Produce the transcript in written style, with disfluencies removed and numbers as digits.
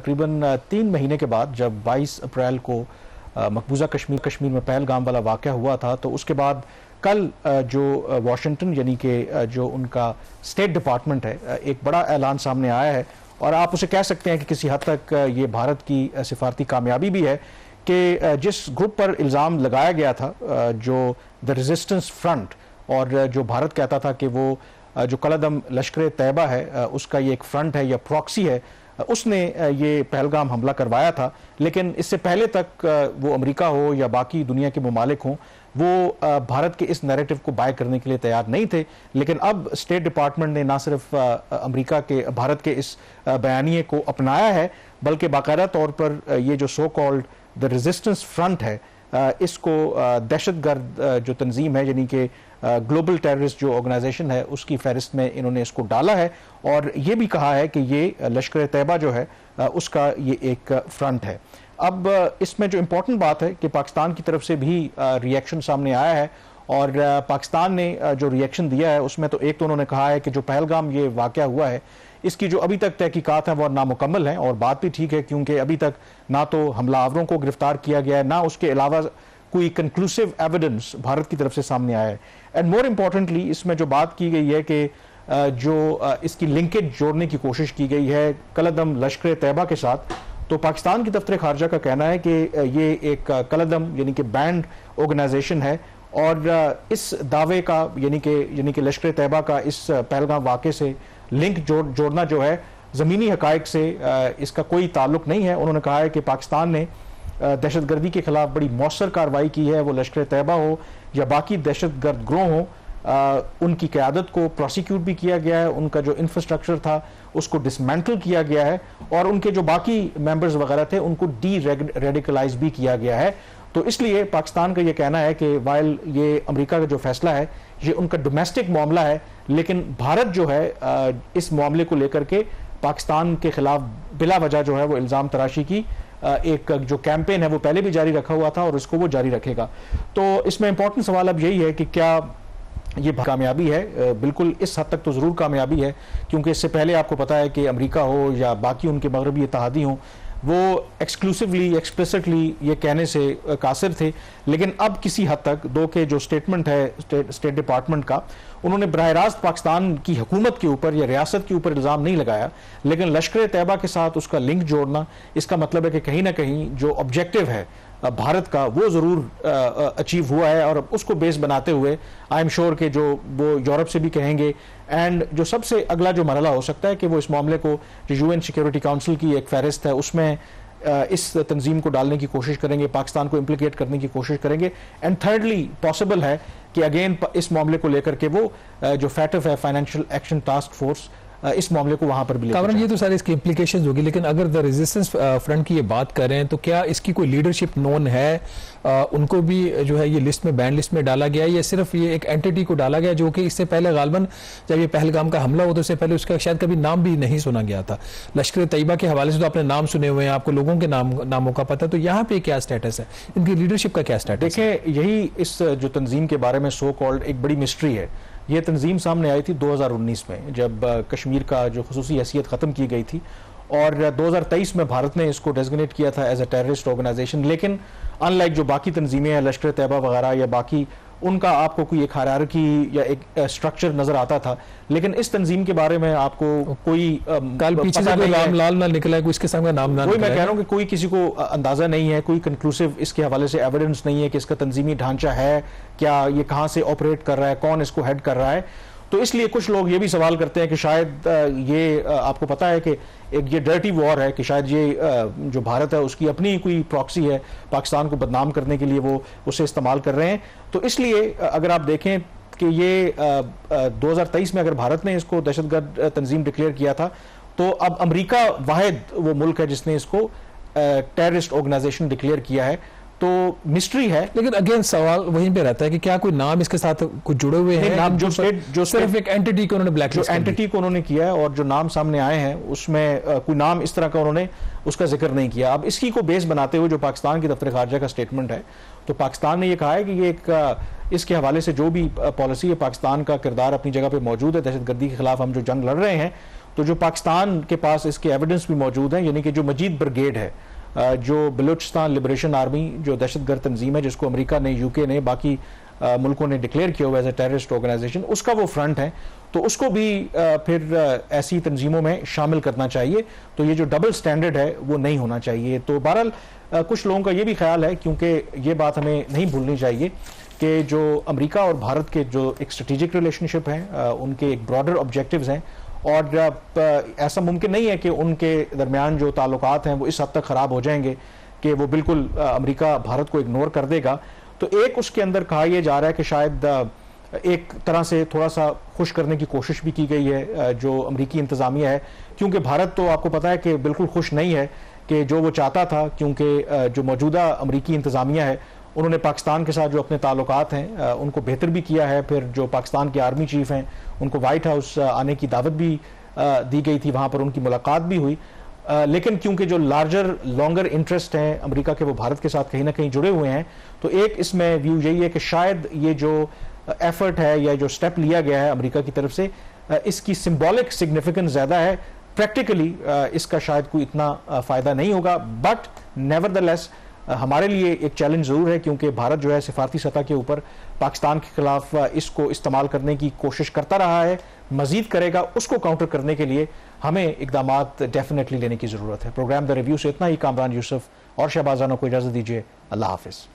तकरीबन 3 महीने के बाद जब 22 अप्रैल को मकबूजा कश्मीर में पहलगाम वाला वाक़या हुआ था, तो उसके बाद कल जो वाशिंगटन यानी कि जो उनका स्टेट डिपार्टमेंट है, एक बड़ा ऐलान सामने आया है और आप उसे कह सकते हैं कि किसी हद तक ये भारत की सिफारती कामयाबी भी है कि जिस ग्रुप पर इल्ज़ाम लगाया गया था, जो द रेजिस्टेंस फ्रंट, और जो भारत कहता था कि वो जो कलदम लश्कर तैयबा है उसका ये एक फ्रंट है या प्रॉक्सी है, उसने ये पहलगाम हमला करवाया था। लेकिन इससे पहले तक वो अमेरिका हो या बाकी दुनिया के ममालिक हों, वो भारत के इस नैरेटिव को बाय करने के लिए तैयार नहीं थे। लेकिन अब स्टेट डिपार्टमेंट ने ना सिर्फ भारत के इस बयानिए को अपनाया है, बल्कि बाकायदा तौर पर ये जो so called the resistance front है, इसको दहशतगर्द जो तंजीम है, यानी कि ग्लोबल टेररिस्ट जो ऑर्गेनाइजेशन है, उसकी फहरिस्त में इन्होंने इसको डाला है और ये भी कहा है कि ये लश्कर तैयबा जो है उसका ये एक फ्रंट है। अब इसमें जो इम्पोर्टेंट बात है कि पाकिस्तान की तरफ से भी रिएक्शन सामने आया है और पाकिस्तान ने जो रिएक्शन दिया है उसमें तो एक तो उन्होंने कहा है कि जो पहलगाम ये वाक़या हुआ है, इसकी जो अभी तक तहकीकात हैं वो नामुकम्मल हैं, और बात भी ठीक है क्योंकि अभी तक ना तो हमलावरों को गिरफ्तार किया गया है, ना उसके अलावा कोई कंक्लूसिव एविडेंस भारत की तरफ से सामने आया है। एंड मोर इम्पॉर्टेंटली इसमें जो बात की गई है कि जो इसकी लिंकेज जोड़ने की कोशिश की गई है कलदम लश्कर तैयबा के साथ, तो पाकिस्तान की दफ्तर खारजा का कहना है कि ये एक कलदम यानी कि बैंड ऑर्गेनाइजेशन है और इस दावे का यानी कि लश्कर तैयबा का इस पहलगाम वाक़े से लिंक जोड़ना जो है ज़मीनी हक़ाइक़ से इसका कोई ताल्लुक नहीं है। उन्होंने कहा है कि पाकिस्तान ने दहशतगर्दी के खिलाफ बड़ी मौसर कार्रवाई की है, वो लश्कर तैयबा हो या बाकी दहशतगर्द ग्रोह हो, उनकी क़यादत को प्रोसिक्यूट भी किया गया है, उनका जो इंफ्रास्ट्रक्चर था उसको डिसमेंटल किया गया है और उनके जो बाकी मेंबर्स वगैरह थे उनको डी रेडिकलाइज भी किया गया है। तो इसलिए पाकिस्तान का ये कहना है कि वाइल ये अमेरिका का जो फैसला है ये उनका डोमेस्टिक मामला है, लेकिन भारत जो है इस मामले को लेकर के पाकिस्तान के खिलाफ बिला वजह जो है वो इल्ज़ाम तराशी की एक जो कैंपेन है वो पहले भी जारी रखा हुआ था और इसको वो जारी रखेगा। तो इसमें इंपॉर्टेंट सवाल अब यही है कि क्या ये कामयाबी है? बिल्कुल इस हद तक तो ज़रूर कामयाबी है, क्योंकि इससे पहले आपको पता है कि अमेरिका हो या बाकी उनके मगरबी इत्तेहादी हों, वो एक्सक्लूसिवली एक्सप्लिसिटली ये कहने से कासिर थे। लेकिन अब किसी हद तक दो के जो स्टेटमेंट है स्टेट डिपार्टमेंट का, उन्होंने बराह रास्त पाकिस्तान की हुकूमत के ऊपर या रियासत के ऊपर इल्ज़ाम नहीं लगाया, लेकिन लश्कर तैयबा के साथ उसका लिंक जोड़ना, इसका मतलब है कि कहीं ना कहीं जो ऑब्जेक्टिव है भारत का वो ज़रूर अचीव हुआ है और उसको बेस बनाते हुए आई एम श्योर कि जो वो यूरोप से भी कहेंगे। एंड जो सबसे अगला जो मरहला हो सकता है कि वो इस मामले को जो यूएन सिक्योरिटी काउंसिल की एक फहरिस्त है उसमें इस तंजीम को डालने की कोशिश करेंगे, पाकिस्तान को इम्प्लीकेट करने की कोशिश करेंगे। एंड थर्डली पॉसिबल है कि अगेन इस मामले को लेकर के वो जो फैटफ है फाइनेंशियल एक्शन टास्क फोर्स इस मामले को वहां पर भी कामरान, ये तो सारी इसकी इम्प्लीकेशंस होगी, लेकिन अगर द रेजिस्टेंस फ्रंट की ये बात कर रहे हैं तो क्या इसकी कोई लीडरशिप नोन है? उनको भी जो है ये लिस्ट में बैन लिस्ट में डाला गया है या सिर्फ ये एक एंटिटी को डाला गया जो कि इससे पहले गालबन जब ये पहलगाम का हमला हुआ तो उससे पहले उसका शायद कभी नाम भी नहीं सुना गया था? लश्कर तैयबा के हवाले से तो आपने नाम सुने हुए हैं, आपको लोगों के नामों का पता, तो यहाँ पे क्या स्टेटस है, इनकी लीडरशिप का क्या स्टेटस? देखिए, यही इस जो तंजीम के बारे में सो कॉल्ड एक बड़ी मिस्ट्री है। ये तंजीम सामने आई थी 2019 में जब कश्मीर का जो खुसूसी हैसियत ख़त्म की गई थी और 2023 में भारत ने इसको डेजिग्नेट किया था एज ए टेररिस्ट ऑर्गेनाइजेशन। लेकिन अनलाइक जो बाकी तंजीमें हैं लश्कर तैयबा वगैरह या बाकी, उनका आपको कोई एक हायरार्की या एक स्ट्रक्चर नजर आता था, लेकिन इस तंजीम के बारे में आपको कोई कल पीछे से कोई नाम लाल ना निकला है, कोई इसके सामने नाम ना, कोई मैं कह रहा हूँ कि कोई किसी को अंदाजा नहीं है, कोई कंक्लूसिव इसके हवाले से एविडेंस नहीं है कि इसका तंजीमी ढांचा है क्या, ये कहाँ से ऑपरेट कर रहा है, कौन इसको हेड कर रहा है। तो इसलिए कुछ लोग ये भी सवाल करते हैं कि शायद ये आपको पता है कि एक ये डर्टी वॉर है, कि शायद ये जो भारत है उसकी अपनी कोई प्रॉक्सी है, पाकिस्तान को बदनाम करने के लिए वो उसे इस्तेमाल कर रहे हैं। तो इसलिए अगर आप देखें कि ये 2023 में अगर भारत ने इसको दहशतगर्द तंजीम डिक्लेयर किया था, तो अब अमेरिका वाहिद वो मुल्क है जिसने इसको टेररिस्ट ऑर्गेनाइजेशन डिक्लेयर किया है। तो मिस्ट्री है, लेकिन अगेन सवाल वहीं पे रहता है कि क्या कोई नाम इसके साथ कुछ जुड़े हुए हैं? नाम जो सिर्फ एक एंटिटी को उन्होंने ब्लैकलिस्ट, जो एंटिटी को उन्होंने किया है और जो नाम सामने आए हैं उसमें कोई नाम इस तरह का उन्होंने उसका जिक्र नहीं किया। अब इसी को बेस बनाते हुए जो पाकिस्तान की दफ्तर खारजा का स्टेटमेंट है, तो पाकिस्तान ने यह कहा है कि ये एक इसके हवाले से जो भी पॉलिसी है, पाकिस्तान का किरदार अपनी जगह पे मौजूद है, दहशतगर्दी के खिलाफ हम जो जंग लड़ रहे हैं तो जो पाकिस्तान के पास इसके एविडेंस भी मौजूद हैं, यानी कि जो मजीद ब्रिगेड है, जो बलूचिस्तान लिबरेशन आर्मी, जो दहशतगर्द तंजीम है जिसको अमेरिका ने, यूके ने, बाकी मुल्कों ने डिक्लेयर किया हुआ एज ए टेररिस्ट ऑर्गेनाइजेशन, उसका वो फ्रंट है, तो उसको भी फिर ऐसी तंजीमों में शामिल करना चाहिए। तो ये जो डबल स्टैंडर्ड है वो नहीं होना चाहिए। तो बहरहाल कुछ लोगों का ये भी ख्याल है, क्योंकि ये बात हमें नहीं भूलनी चाहिए कि जो अमेरिका और भारत के जो एक स्ट्रेटेजिक रिलेशनशिप हैं, उनके एक ब्रॉडर ऑब्जेक्टिव्स हैं, और ऐसा मुमकिन नहीं है कि उनके दरमियान जो ताल्लुकात हैं वो इस हद तक ख़राब हो जाएंगे कि वो बिल्कुल अमेरिका भारत को इग्नोर कर देगा। तो एक उसके अंदर कहा यह जा रहा है कि शायद एक तरह से थोड़ा सा खुश करने की कोशिश भी की गई है जो अमेरिकी इंतज़ामिया है, क्योंकि भारत तो आपको पता है कि बिल्कुल खुश नहीं है कि जो वो चाहता था, क्योंकि जो मौजूदा अमेरिकी इंतज़ामिया है उन्होंने पाकिस्तान के साथ जो अपने ताल्लुकात हैं उनको बेहतर भी किया है। फिर जो पाकिस्तान के आर्मी चीफ हैं उनको वाइट हाउस आने की दावत भी दी गई थी, वहाँ पर उनकी मुलाकात भी हुई, लेकिन क्योंकि जो लार्जर लॉन्गर इंटरेस्ट हैं अमेरिका के वो भारत के साथ कहीं ना कहीं जुड़े हुए हैं, तो एक इसमें व्यू यही है कि शायद ये जो एफर्ट है या जो स्टेप लिया गया है अमेरिका की तरफ से, इसकी सिंबॉलिक सिग्निफिकेंस ज़्यादा है, प्रैक्टिकली इसका शायद कोई इतना फ़ायदा नहीं होगा। बट नेवरदलेस हमारे लिए एक चैलेंज ज़रूर है, क्योंकि भारत जो है सिफारती सतह के ऊपर पाकिस्तान के खिलाफ इसको इस्तेमाल करने की कोशिश करता रहा है, मजीद करेगा। उसको काउंटर करने के लिए हमें इकदामात डेफिनेटली लेने की ज़रूरत है। प्रोग्राम द रिव्यू से इतना ही। कामरान यूसुफ और शहबाजाना को इजाज़त दीजिए। अल्लाह हाफिज़।